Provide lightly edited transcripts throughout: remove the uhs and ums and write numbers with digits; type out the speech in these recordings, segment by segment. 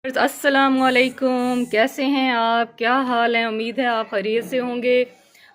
अस्सलाम वालेकुम, कैसे हैं आप? क्या हाल है? उम्मीद है आप खैरियत से होंगे।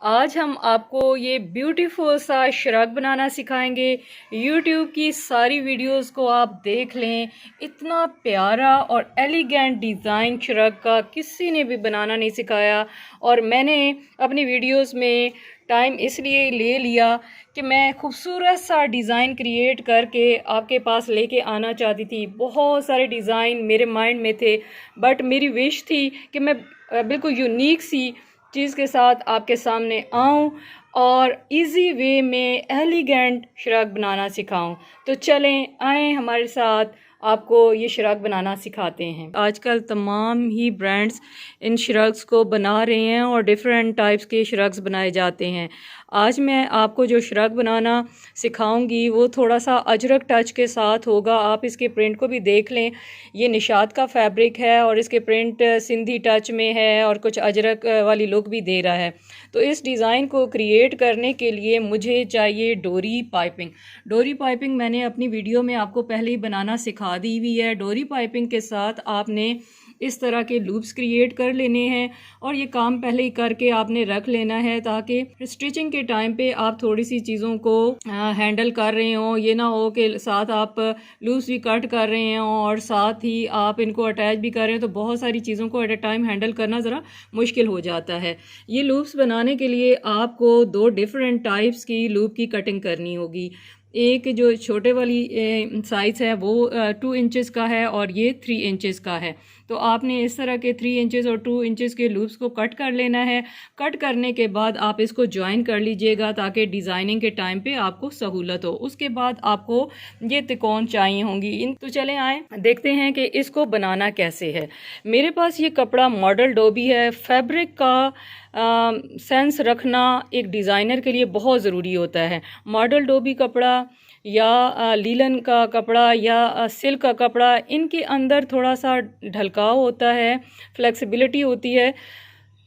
आज हम आपको ये ब्यूटीफुल सा श्रग बनाना सिखाएंगे। यूट्यूब की सारी वीडियोस को आप देख लें, इतना प्यारा और एलिगेंट डिज़ाइन श्रग का किसी ने भी बनाना नहीं सिखाया। और मैंने अपनी वीडियोस में टाइम इसलिए ले लिया कि मैं खूबसूरत सा डिज़ाइन क्रिएट करके आपके पास लेके आना चाहती थी। बहुत सारे डिज़ाइन मेरे माइंड में थे, बट मेरी विश थी कि मैं बिल्कुल यूनिक सी चीज़ के साथ आपके सामने आऊं और इजी वे में एलिगेंट श्रग बनाना सिखाऊं। तो चलें, आएँ हमारे साथ, आपको ये श्रग बनाना सिखाते हैं। आजकल तमाम ही ब्रांड्स इन श्रग्स को बना रहे हैं और डिफरेंट टाइप्स के श्रग्स बनाए जाते हैं। आज मैं आपको जो श्रग बनाना सिखाऊंगी वो थोड़ा सा अजरक टच के साथ होगा। आप इसके प्रिंट को भी देख लें, ये निशात का फैब्रिक है और इसके प्रिंट सिंधी टच में है और कुछ अजरक वाली लुक भी दे रहा है। तो इस डिज़ाइन को क्रिएट करने के लिए मुझे चाहिए डोरी पाइपिंग। डोरी पाइपिंग मैंने अपनी वीडियो में आपको पहले ही बनाना सिखा दी हुई है। डोरी पाइपिंग के साथ आपने इस तरह के लूप्स क्रिएट कर लेने हैं और ये काम पहले ही करके आपने रख लेना है ताकि स्टिचिंग के टाइम पे आप थोड़ी सी चीज़ों को हैंडल कर रहे हो। ये ना हो कि साथ आप लूप्स भी कट कर रहे हों और साथ ही आप इनको अटैच भी कर रहे हैं, तो बहुत सारी चीज़ों को एट अ टाइम हैंडल करना ज़रा मुश्किल हो जाता है। ये लूप्स बनाने के लिए आपको दो डिफरेंट टाइप्स की लूप की कटिंग करनी होगी। एक जो छोटे वाली साइज़ है वो 2 इंचेस का है और ये 3 इंचेस का है। तो आपने इस तरह के 3 इंचेस और 2 इंचेस के लूप्स को कट कर लेना है। कट करने के बाद आप इसको ज्वाइन कर लीजिएगा ताकि डिज़ाइनिंग के टाइम पे आपको सहूलत हो। उसके बाद आपको ये तिकोन चाहिए होंगी। तो चलें आए देखते हैं कि इसको बनाना कैसे है। मेरे पास ये कपड़ा मॉडल डोबी है। फैब्रिक का सेंस रखना एक डिज़ाइनर के लिए बहुत ज़रूरी होता है। मॉडल डोबी कपड़ा या लीलन का कपड़ा या सिल्क का कपड़ा, इनके अंदर थोड़ा सा ढलकाव होता है, फ्लेक्सिबिलिटी होती है।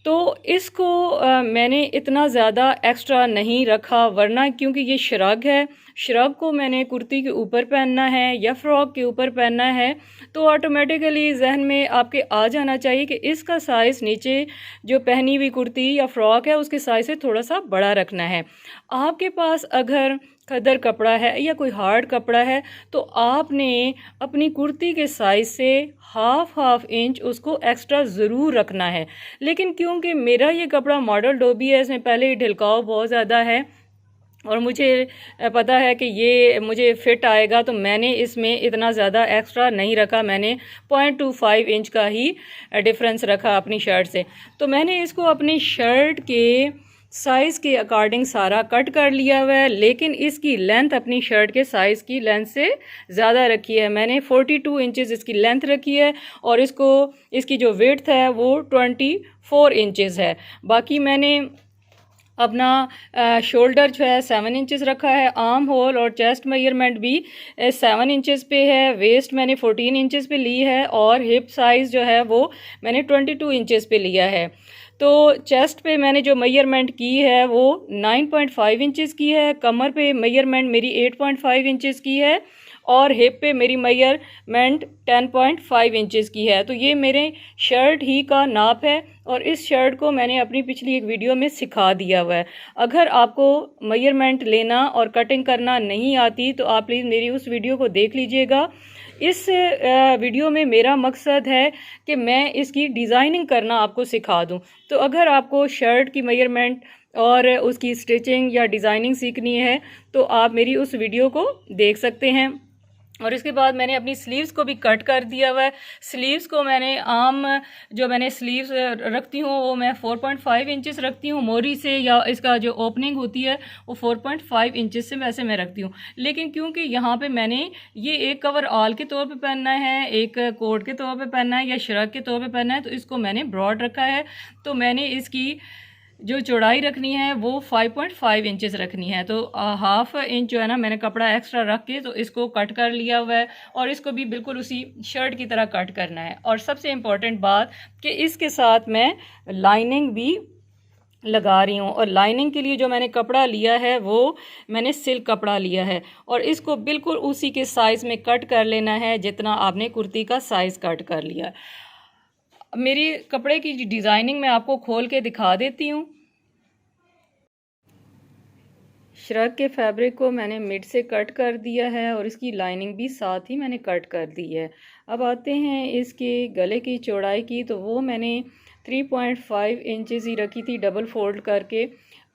तो इसको मैंने इतना ज़्यादा एक्स्ट्रा नहीं रखा, वरना क्योंकि ये श्रग है, श्रग को मैंने कुर्ती के ऊपर पहनना है या फ्रॉक के ऊपर पहनना है, तो ऑटोमेटिकली जहन में आपके आ जाना चाहिए कि इसका साइज़ नीचे जो पहनी हुई कुर्ती या फ्रॉक है उसके साइज़ से थोड़ा सा बड़ा रखना है। आपके पास अगर खदर कपड़ा है या कोई हार्ड कपड़ा है तो आपने अपनी कुर्ती के साइज़ से हाफ इंच उसको एक्स्ट्रा ज़रूर रखना है। लेकिन क्योंकि मेरा ये कपड़ा मॉडल डोबी है, इसमें पहले ही ढिलकाव बहुत ज़्यादा है और मुझे पता है कि ये मुझे फिट आएगा, तो मैंने इसमें इतना ज़्यादा एक्स्ट्रा नहीं रखा। मैंने 0.25 इंच का ही डिफरेंस रखा अपनी शर्ट से। तो मैंने इसको अपनी शर्ट के साइज़ के अकॉर्डिंग सारा कट कर लिया हुआ है, लेकिन इसकी लेंथ अपनी शर्ट के साइज़ की लेंथ से ज़्यादा रखी है। मैंने 42 इंचेस इसकी लेंथ रखी है और इसकी जो विड्थ है वो 24 इंचेस है। बाकी मैंने अपना शोल्डर जो है 7 इंचेस रखा है, आर्म होल और चेस्ट मेजरमेंट भी 7 इंचेस पे है, वेस्ट मैंने 14 इंचेस पे ली है और हिप साइज़ जो है वो मैंने 22 इंचेस पे लिया है। तो चेस्ट पे मैंने जो मेजरमेंट की है वो 9.5 इंचेस की है, कमर पे मेजरमेंट मेरी 8.5 इंचेस की है और हिप पे मेरी मेजरमेंट 10.5 इंचेस की है। तो ये मेरे शर्ट ही का नाप है और इस शर्ट को मैंने अपनी पिछली एक वीडियो में सिखा दिया हुआ है। अगर आपको मेजरमेंट लेना और कटिंग करना नहीं आती तो आप प्लीज़ मेरी उस वीडियो को देख लीजिएगा। इस वीडियो में मेरा मकसद है कि मैं इसकी डिज़ाइनिंग करना आपको सिखा दूं। तो अगर आपको शर्ट की मेजरमेंट और उसकी स्टिचिंग या डिज़ाइनिंग सीखनी है तो आप मेरी उस वीडियो को देख सकते हैं। और इसके बाद मैंने अपनी स्लीव्स को भी कट कर दिया हुआ है। स्लीव्स को जो मैंने स्लीव्स रखती हूँ वो मैं 4.5 इंचेस रखती हूँ मोरी से, या इसका जो ओपनिंग होती है वो 4.5 इंचेस से वैसे मैं रखती हूँ। लेकिन क्योंकि यहाँ पे मैंने ये एक कवर ऑल के तौर पे पहनना है, एक कोट के तौर पे पहनना है या श्रग के तौर पे पहनना है, तो इसको मैंने ब्रॉड रखा है। तो मैंने इसकी जो चौड़ाई रखनी है वो 5.5 इंचेस रखनी है। तो हाफ इंच जो है ना मैंने कपड़ा एक्स्ट्रा रख के तो इसको कट कर लिया हुआ है और इसको भी बिल्कुल उसी शर्ट की तरह कट करना है। और सबसे इम्पोर्टेंट बात कि इसके साथ मैं लाइनिंग भी लगा रही हूँ। और लाइनिंग के लिए जो मैंने कपड़ा लिया है वो मैंने सिल्क कपड़ा लिया है, और इसको बिल्कुल उसी के साइज़ में कट कर लेना है जितना आपने कुर्ती का साइज़ कट कर लिया। मेरी कपड़े की डिज़ाइनिंग मैं आपको खोल के दिखा देती हूँ। श्रग के फैब्रिक को मैंने मिड से कट कर दिया है और इसकी लाइनिंग भी साथ ही मैंने कट कर दी है। अब आते हैं इसके गले की चौड़ाई की, तो वो मैंने 3.5 इंचज़ ही रखी थी डबल फोल्ड करके,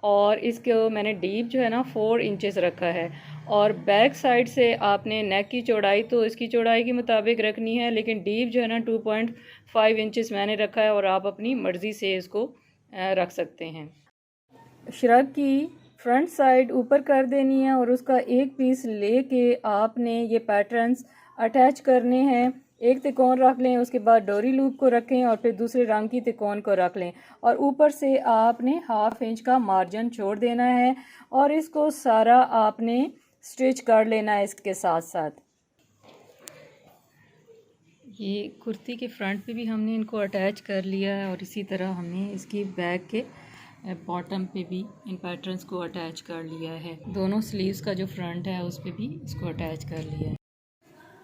और इसको मैंने डीप जो है ना 4 इंचज़ रखा है। और बैक साइड से आपने नेक की चौड़ाई तो इसकी चौड़ाई के मुताबिक रखनी है, लेकिन डीप जो है ना 2.5 इंचज़ मैंने रखा है, और आप अपनी मर्ज़ी से इसको रख सकते हैं। श्रग की फ्रंट साइड ऊपर कर देनी है और उसका एक पीस लेके आपने ये पैटर्न्स अटैच करने हैं। एक तिकोन रख लें, उसके बाद डोरी लूप को रखें और फिर दूसरे रंग की तिकोन को रख लें, और ऊपर से आपने 1/2 इंच का मार्जिन छोड़ देना है, और इसको सारा आपने स्टिच कर लेना है इसके साथ साथ। ये कुर्ती के फ्रंट पे भी हमने इनको अटैच कर लिया है, और इसी तरह हमने इसकी बैक के बॉटम पे भी इन पैटर्न्स को अटैच कर लिया है। दोनों स्लीव्स का जो फ्रंट है उस पे भी इसको अटैच कर लिया है।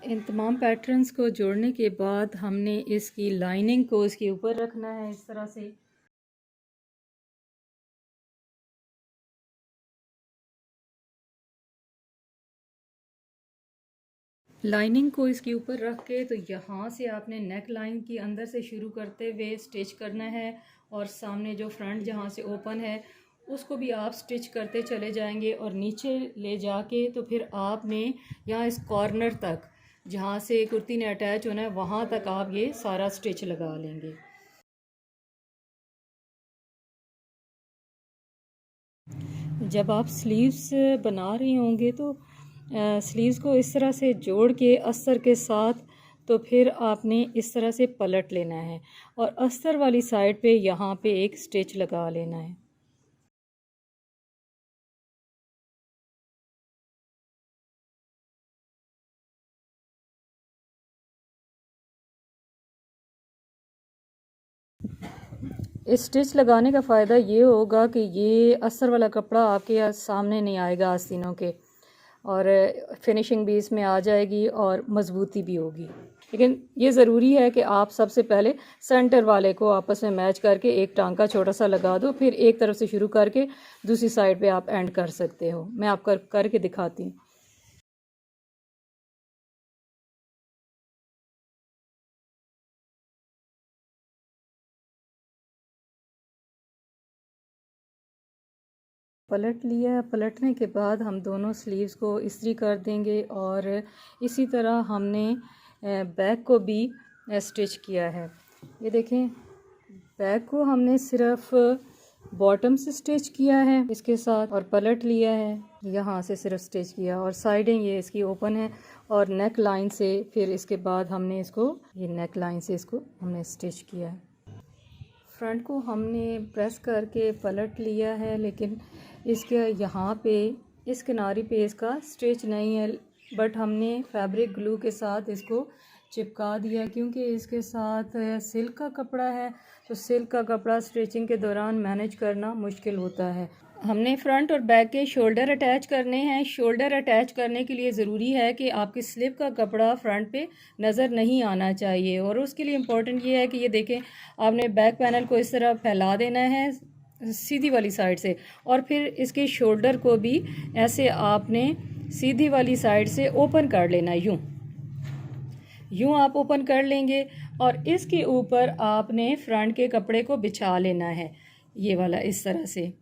इन तमाम पैटर्न्स को जोड़ने के बाद हमने इसकी लाइनिंग को इसके ऊपर रखना है इस तरह से। लाइनिंग को इसके ऊपर रख के तो यहाँ से आपने नेक लाइन की अंदर से शुरू करते हुए स्टिच करना है, और सामने जो फ्रंट जहाँ से ओपन है उसको भी आप स्टिच करते चले जाएंगे, और नीचे ले जाके तो फिर आपने यहाँ इस कॉर्नर तक जहाँ से कुर्ती ने अटैच होना है वहाँ तक आप ये सारा स्टिच लगा लेंगे। जब आप स्लीव्स बना रही होंगे तो स्लीव्स को इस तरह से जोड़ के अस्तर के साथ तो फिर आपने इस तरह से पलट लेना है, और अस्तर वाली साइड पे यहाँ पे एक स्टिच लगा लेना है। इस स्टिच लगाने का फ़ायदा ये होगा कि ये अस्तर वाला कपड़ा आपके सामने नहीं आएगा आस्तीनों के, और फिनिशिंग भी इसमें आ जाएगी और मज़बूती भी होगी। लेकिन ये ज़रूरी है कि आप सबसे पहले सेंटर वाले को आपस में मैच करके एक टांका छोटा सा लगा दो, फिर एक तरफ से शुरू करके दूसरी साइड पे आप एंड कर सकते हो। मैं आप करके दिखाती हूँ। पलट लिया है। पलटने के बाद हम दोनों स्लीव्स को इस्त्री कर देंगे, और इसी तरह हमने बैक को भी स्टिच किया है। ये देखें, बैक को हमने सिर्फ बॉटम से स्टिच किया है इसके साथ, और पलट लिया है, यहाँ से सिर्फ स्टिच किया, और साइडें ये इसकी ओपन है, और नेक लाइन से फिर इसके बाद हमने इसको ये नेक लाइन से इसको हमने स्टिच किया है। फ्रंट को हमने प्रेस करके पलट लिया है, लेकिन इसके यहाँ पे इस किनारे पे इसका स्टिच नहीं है, बट हमने फैब्रिक ग्लू के साथ इसको चिपका दिया, क्योंकि इसके साथ सिल्क का कपड़ा है, तो सिल्क का कपड़ा स्टिचिंग के दौरान मैनेज करना मुश्किल होता है। हमने फ्रंट और बैक के शोल्डर अटैच करने हैं। शोल्डर अटैच करने के लिए ज़रूरी है कि आपकी स्लिप का कपड़ा फ्रंट पे नज़र नहीं आना चाहिए, और उसके लिए इम्पोर्टेंट ये है कि ये देखें, आपने बैक पैनल को इस तरह फैला देना है सीधी वाली साइड से, और फिर इसके शोल्डर को भी ऐसे आपने सीधी वाली साइड से ओपन कर लेना, यूँ आप ओपन कर लेंगे, और इसके ऊपर आपने फ्रंट के कपड़े को बिछा लेना है, ये वाला इस तरह से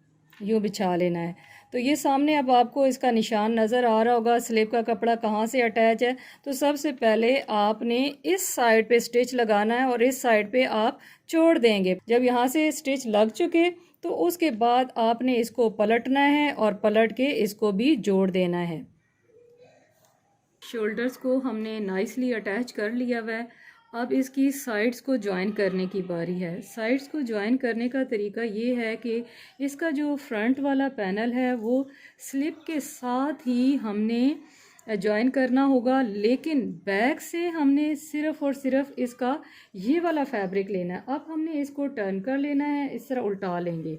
यूँ बिछा लेना है। तो ये सामने अब आपको इसका निशान नज़र आ रहा होगा स्लिप का कपड़ा कहाँ से अटैच है। तो सबसे पहले आपने इस साइड पे स्टिच लगाना है, और इस साइड पे आप छोड़ देंगे। जब यहाँ से स्टिच लग चुके तो उसके बाद आपने इसको पलटना है, और पलट के इसको भी जोड़ देना है। शोल्डर्स को हमने नाइसली अटैच कर लिया हुआ है। अब इसकी साइड्स को ज्वाइन करने की बारी है। साइड्स को ज्वाइन करने का तरीका ये है कि इसका जो फ्रंट वाला पैनल है वो स्लिप के साथ ही हमने ज्वाइन करना होगा, लेकिन बैक से हमने सिर्फ़ और सिर्फ इसका ये वाला फैब्रिक लेना है। अब हमने इसको टर्न कर लेना है, इस तरह उल्टा लेंगे।